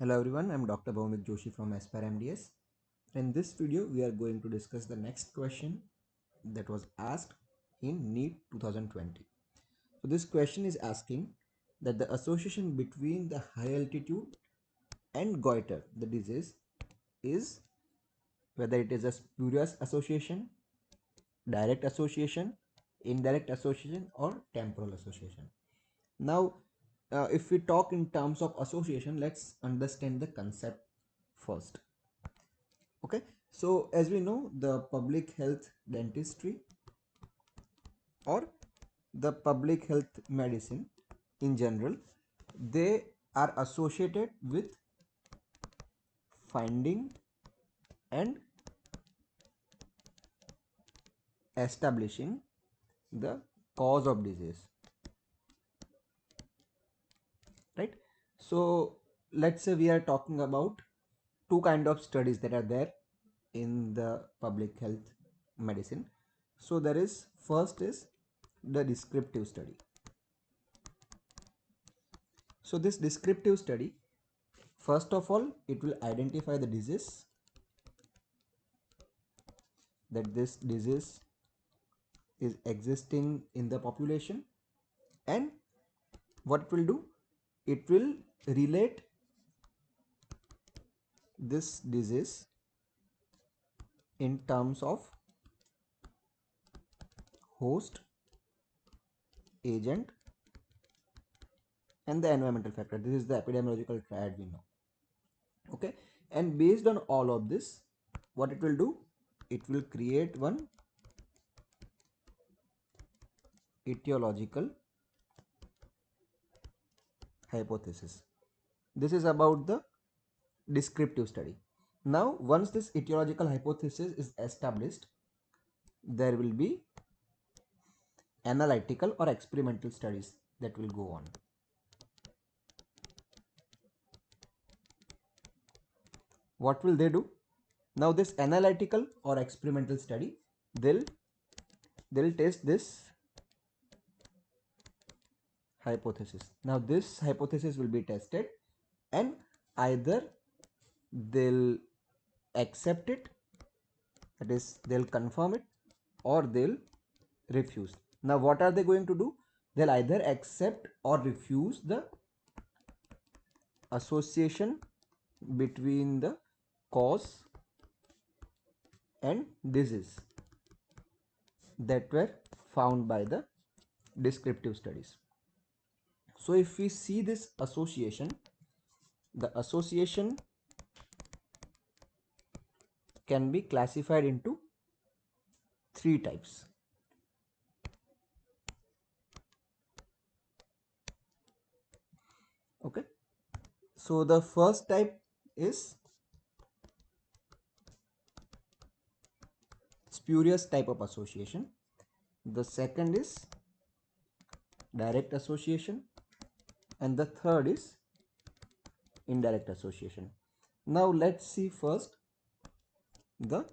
Hello everyone, I'm Dr. Bhaumik Joshi from Aspire MDS. In this video, we are going to discuss the next question that was asked in NEET 2020. So this question is asking that the association between the high altitude and goiter, the disease, is whether it is a spurious association, direct association, indirect association, or temporal association. Now, if we talk in terms of association, let's understand the concept first. Okay, so as we know, the public health dentistry or the public health medicine in general, they are associated with finding and establishing the cause of disease, right? So let's say we are talking about two kind of studies that are there in the public health medicine. So there is, first is the descriptive study. So this descriptive study, first of all, it will identify the disease, that this disease is existing in the population, and what it will do, it will relate this disease in terms of host, agent, and the environmental factor. This is the epidemiological triad we know. Okay, and based on all of this, what it will do, it will create one etiological hypothesis. This is about the descriptive study. Now, once this etiological hypothesis is established, there will be analytical or experimental studies that will go on. What will they do? Now, this analytical or experimental study, they'll test this hypothesis. Now, this hypothesis will be tested, and either they'll accept it, that is, they'll confirm it, or they'll refuse. Now, what are they going to do? They'll either accept or refuse the association between the cause and disease that were found by the descriptive studies. So if we see this association, the association can be classified into three types. Okay, so the first type is spurious type of association. The second is direct association, and the third is indirect association. Now let's see first the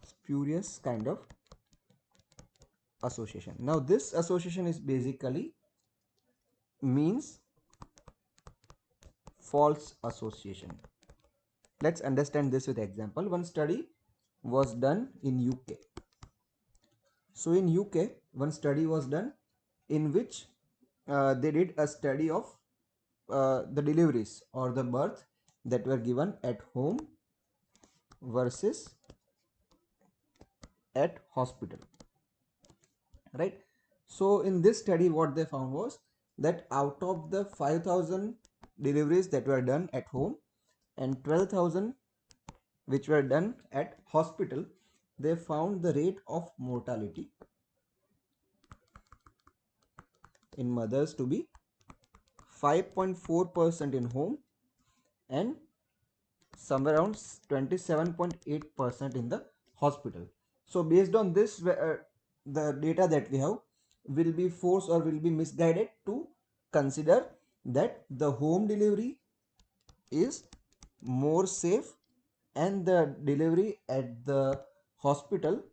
spurious kind of association. Now this association is basically means false association. Let's understand this with example. One study was done in UK. So in UK, one study was done in which they did a study of the deliveries or the birth that were given at home versus at hospital, right? So in this study, what they found was that out of the 5,000 deliveries that were done at home and 12,000 which were done at hospital, they found the rate of mortality in mothers to be 5.4% in home and somewhere around 27.8% in the hospital. So based on this, the data that we have will be forced or will be misguided to consider that the home delivery is more safe and the delivery at the hospital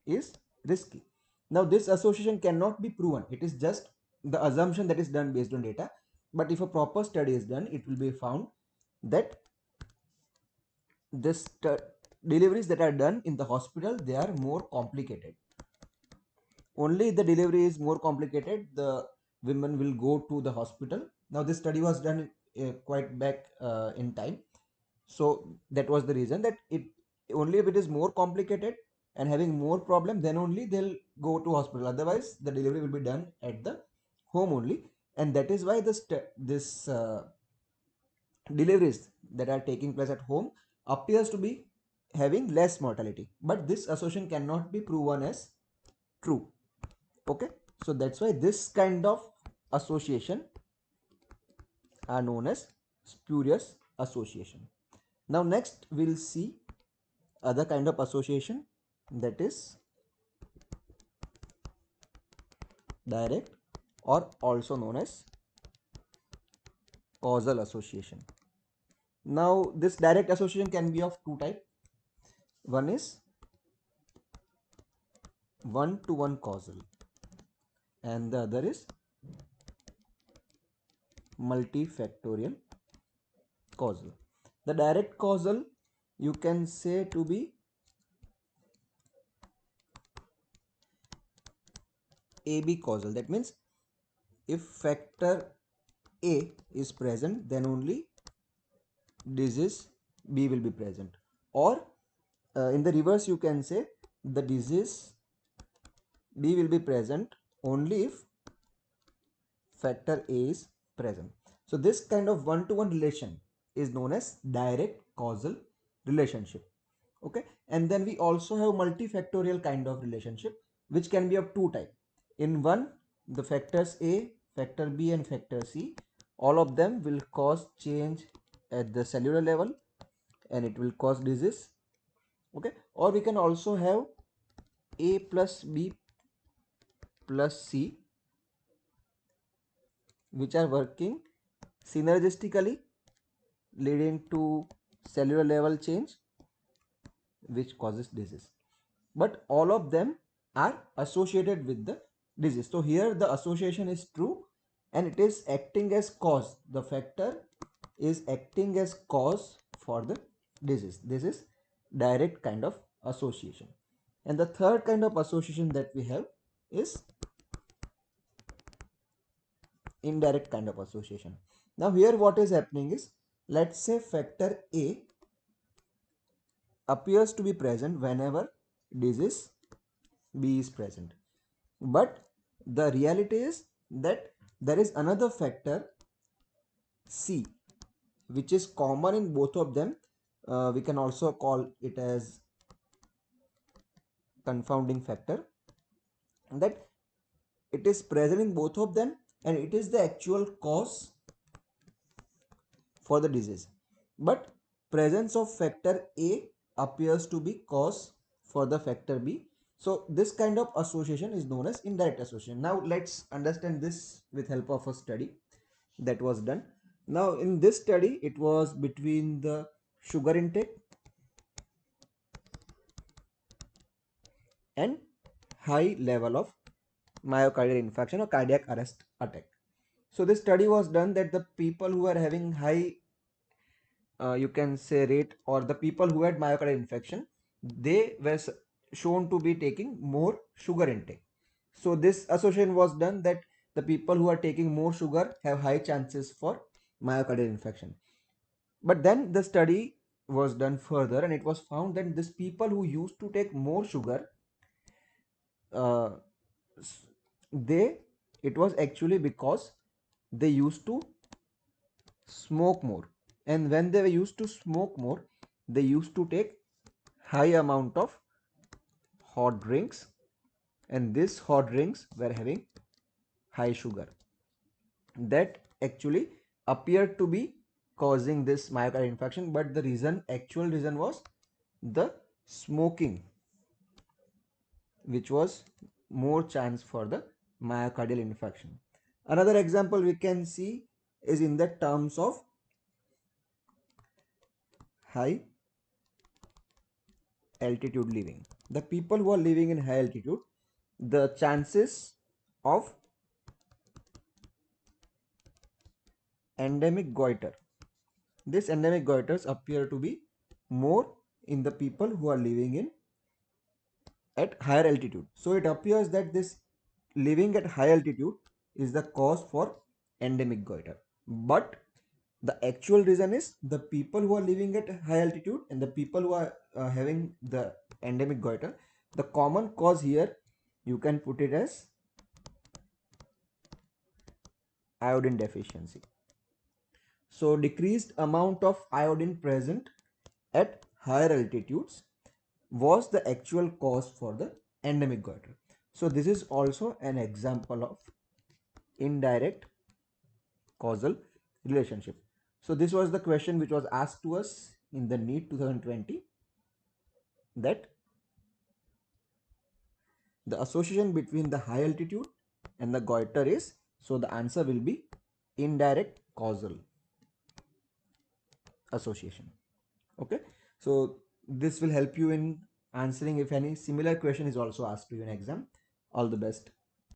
is risky. Now this association cannot be proven. It is just the assumption that is done based on data. But if a proper study is done, it will be found that this deliveries that are done in the hospital, they are more complicated. Only the delivery is more complicated, the women will go to the hospital. Now this study was done quite back in time, so that was the reason that it only if it is more complicated and having more problem, then only they'll go to hospital, otherwise the delivery will be done at the home only. And that is why this deliveries that are taking place at home appears to be having less mortality, but this association cannot be proven as true. Okay, so that's why this kind of association are known as spurious association. Now next we'll see other kind of association, that is direct or also known as causal association. Now this direct association can be of two type. One is one to one causal and the other is multifactorial causal. The direct causal you can say to be AB causal. That means if factor A is present, then only disease B will be present. Or in the reverse, you can say the disease B will be present only if factor A is present. So this kind of one-to-one relation is known as direct causal relationship. Okay, and then we also have multifactorial kind of relationship, which can be of two types. In one, the factors A, factor B and factor C, all of them will cause change at the cellular level and it will cause disease. Okay, or we can also have A plus B plus C, which are working synergistically, leading to cellular level change which causes disease, but all of them are associated with the disease. So here the association is true and it is acting as cause. The factor is acting as cause for the disease. This is direct kind of association. And the third kind of association that we have is indirect kind of association. Now here what is happening is, let's say factor A appears to be present whenever disease B is present, but the reality is that there is another factor C which is common in both of them. We can also call it as confounding factor, that it is present in both of them and it is the actual cause for the disease, but presence of factor A appears to be cause for the factor B. So this kind of association is known as indirect association. Now let's understand this with help of a study that was done. Now in this study, it was between the sugar intake and high level of myocardial infarction or cardiac arrest attack. So this study was done that the people who are having high you can say rate, or the people who had myocardial infection, they were shown to be taking more sugar intake. So this association was done that the people who are taking more sugar have high chances for myocardial infection. But then the study was done further and it was found that these people who used to take more sugar, uh, they it was actually because they used to smoke more, and when they used to smoke more, they used to take high amount of hot drinks, and these hot drinks were having high sugar, that actually appeared to be causing this myocardial infarction. But the actual reason was the smoking, which was more chance for the myocardial infarction. Another example we can see is in the terms of high altitude living. The people who are living in high altitude, the chances of endemic goiter. This endemic goiters appear to be more in the people who are living in at higher altitude. So it appears that this living at high altitude is the cause for endemic goiter. But the actual reason is the people who are living at high altitude and the people who are having the endemic goiter. The common cause here, you can put it as iodine deficiency. So decreased amount of iodine present at higher altitudes was the actual cause for the endemic goiter. So this is also an example of indirect causal relationship. So this was the question which was asked to us in the NEET 2020, that the association between the high altitude and the goiter is, so the answer will be indirect causal association. Okay, so this will help you in answering if any similar question is also asked to you in exam. All the best.